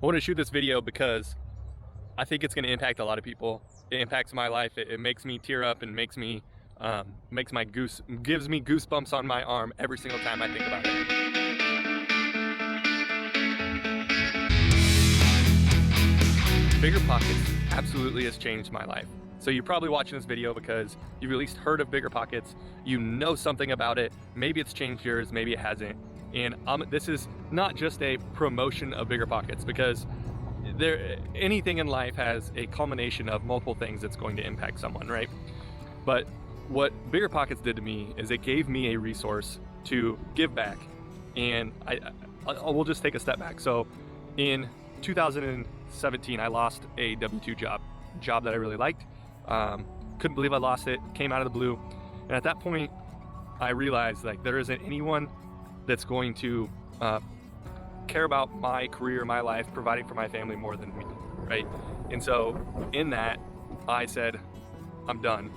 I want to shoot this video because I think it's going to impact a lot of people. It impacts my life. It makes me tear up and gives me goosebumps on my arm every single time I think about it. Bigger Pockets absolutely has changed my life. So you're probably watching this video because you've at least heard of Bigger Pockets, you know something about it, maybe it's changed yours, maybe it hasn't. And this is not just a promotion of Bigger Pockets, because anything in life has a culmination of multiple things that's going to impact someone, right? But what Bigger Pockets did to me is it gave me a resource to give back. And we'll just take a step back. So in 2017, I lost a W-2 job that I really liked. Couldn't believe I lost it, came out of the blue. And at that point, I realized like there isn't anyone that's going to care about my career, my life, providing for my family more than me, right? And so in that, I said, I'm done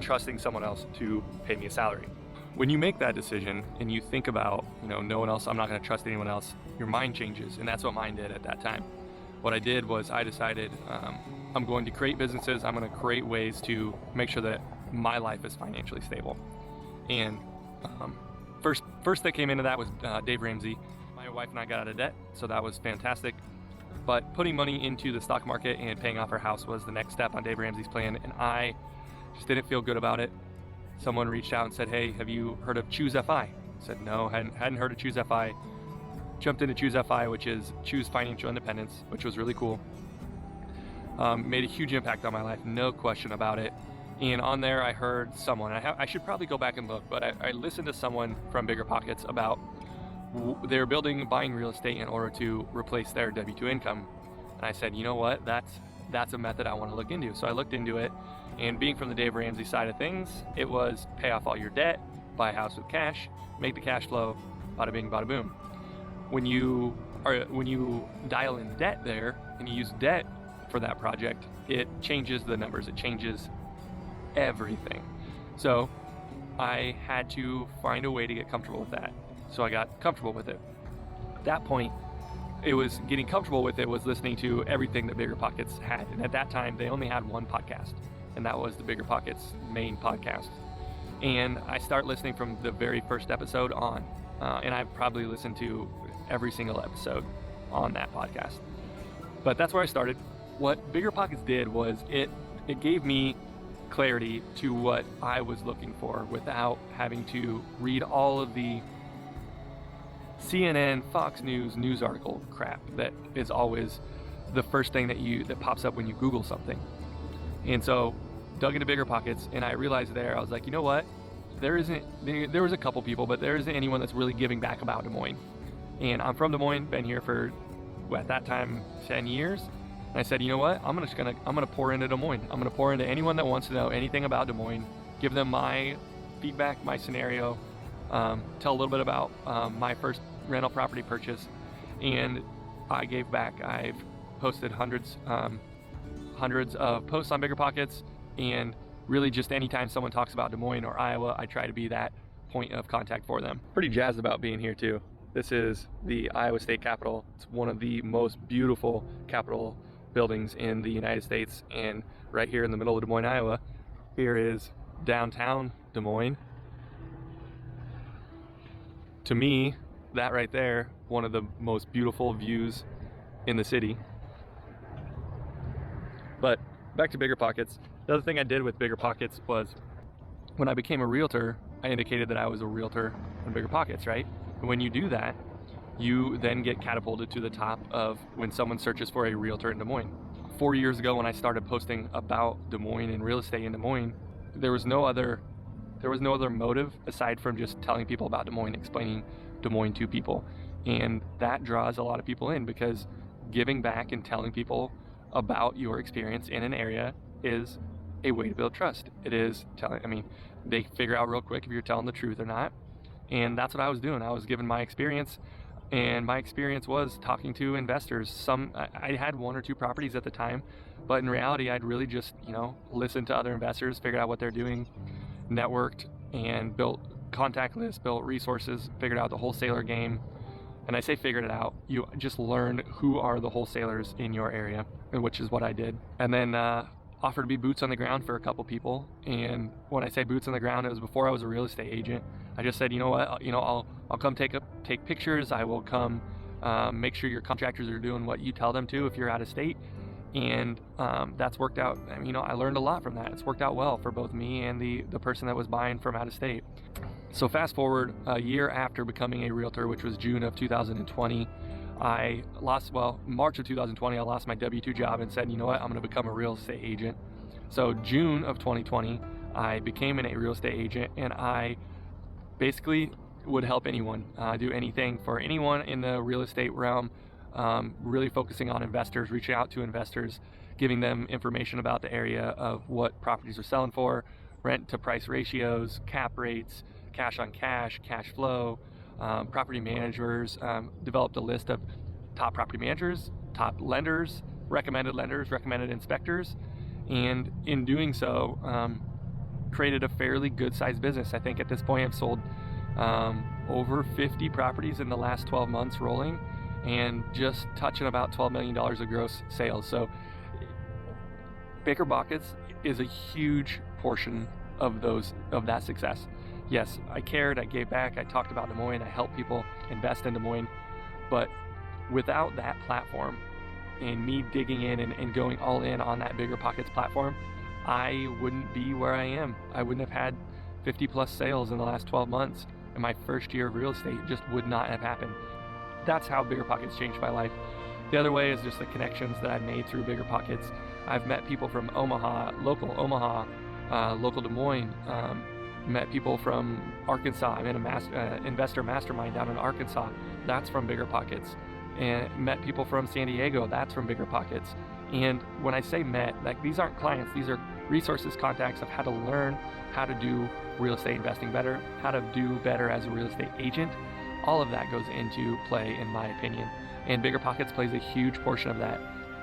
trusting someone else to pay me a salary. When you make that decision and you think about, no one else, I'm not gonna trust anyone else, your mind changes. And that's what mine did at that time. What I did was I decided I'm going to create businesses. I'm going to create ways to make sure that my life is financially stable. And first that came into that was Dave Ramsey. My wife and I got out of debt, so that was fantastic. But putting money into the stock market and paying off our house was the next step on Dave Ramsey's plan, and I just didn't feel good about it. Someone reached out and said, "Hey, have you heard of Choose FI?" I said, "No, hadn't heard of Choose FI." Jumped into Choose FI, which is Choose Financial Independence, which was really cool. Made a huge impact on my life, no question about it. And on there, I heard someone, I should probably go back and look, but I listened to someone from Bigger Pockets about they were buying real estate in order to replace their W-2 income. And I said, you know what, that's a method I want to look into. So I looked into it, and being from the Dave Ramsey side of things, it was pay off all your debt, buy a house with cash, make the cash flow, bada bing, bada boom. When you dial in debt there and you use debt for that project, it changes the numbers, it changes everything. So I had to find a way to get comfortable with that. So I got comfortable with it. At that point, it was getting comfortable with it was listening to everything that Bigger Pockets had. And at that time, they only had one podcast, and that was the Bigger Pockets main podcast. And I start listening from the very first episode on, and I've probably listened to every single episode on that podcast. But that's where I started. What Bigger Pockets did was it gave me clarity to what I was looking for without having to read all of the CNN, Fox news article crap that is always the first thing that pops up when you Google something. And so dug into Bigger Pockets, and I realized there, I was like, you know what? There was a couple people, but there isn't anyone that's really giving back about Des Moines. And I'm from Des Moines, been here for, at that time, 10 years. And I said, you know what? I'm gonna pour into Des Moines. I'm gonna pour into anyone that wants to know anything about Des Moines, give them my feedback, my scenario, tell a little bit about my first rental property purchase, and I gave back. I've posted hundreds of posts on Bigger Pockets, and really just anytime someone talks about Des Moines or Iowa, I try to be that point of contact for them. Pretty jazzed about being here too. This is the Iowa State Capitol. It's one of the most beautiful Capitol buildings in the United States, and right here in the middle of Des Moines, Iowa, here is downtown Des Moines. To me, that right there, one of the most beautiful views in the city. But back to Bigger Pockets. The other thing I did with Bigger Pockets was when I became a realtor, I indicated that I was a realtor on Bigger Pockets, right? And when you do that, you then get catapulted to the top of when someone searches for a realtor in Des Moines. 4 years ago, when I started posting about Des Moines and real estate in Des Moines, there was no other motive aside from just telling people about Des Moines, explaining Des Moines to people. And that draws a lot of people in, because giving back and telling people about your experience in an area is a way to build trust. It is they figure out real quick if you're telling the truth or not. And that's what I was doing. I was giving my experience, and my experience was talking to investors. I had 1 or 2 properties at the time, but in reality, I'd really just, listened to other investors, figured out what they're doing, networked, and built contact lists, built resources, figured out the wholesaler game, And I say figured it out. You just learn who are the wholesalers in your area, which is what I did. And then offered to be boots on the ground for a couple people. And when I say boots on the ground, it was before I was a real estate agent. I just said, you know what, I'll come take pictures. I will come make sure your contractors are doing what you tell them to if you're out of state. And that's worked out. I mean, I learned a lot from that. It's worked out well for both me and the person that was buying from out of state. So fast forward a year after becoming a realtor, which was June of 2020, March of 2020, I lost my W-2 job and said, you know what, I'm going to become a real estate agent. So June of 2020, I became a real estate agent, and I basically would help anyone, do anything for anyone in the real estate realm, really focusing on investors, reaching out to investors, giving them information about the area of what properties are selling for, rent to price ratios, cap rates, cash on cash, cash flow, property managers, developed a list of top property managers, top lenders, recommended inspectors, and in doing so, created a fairly good sized business. I think at this point I've sold over 50 properties in the last 12 months rolling, and just touching about $12 million of gross sales. So Baker Buckets is a huge portion of that success. Yes, I cared, I gave back, I talked about Des Moines, I helped people invest in Des Moines, but without that platform and me digging in and going all in on that Bigger Pockets platform, I wouldn't be where I am. I wouldn't have had 50 plus sales in the last 12 months, and my first year of real estate just would not have happened. That's how Bigger Pockets changed my life. The other way is just the connections that I've made through Bigger Pockets. I've met people from local Des Moines, met people from Arkansas. I'm in a investor mastermind down in Arkansas. That's from Bigger Pockets. And met people from San Diego. That's from Bigger Pockets. And when I say met, like, these aren't clients, these are resources, contacts of how to learn how to do real estate investing better, how to do better as a real estate agent. All of that goes into play, in my opinion. And Bigger Pockets plays a huge portion of that.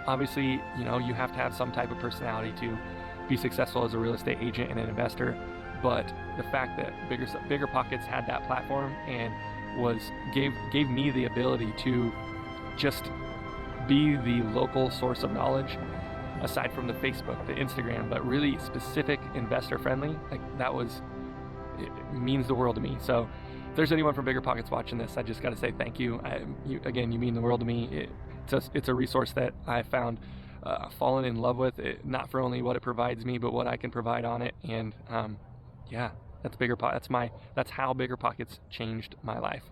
Obviously, you have to have some type of personality to be successful as a real estate agent and an investor. But the fact that Bigger Pockets had that platform and gave me the ability to just be the local source of knowledge, aside from the Facebook, the Instagram, but really specific, investor friendly, it means the world to me. So if there's anyone from Bigger Pockets watching this, I just got to say thank you. You mean the world to me. It's a resource that I found fallen in love with, not for only what it provides me, but what I can provide on it. And that's how Bigger Pockets changed my life.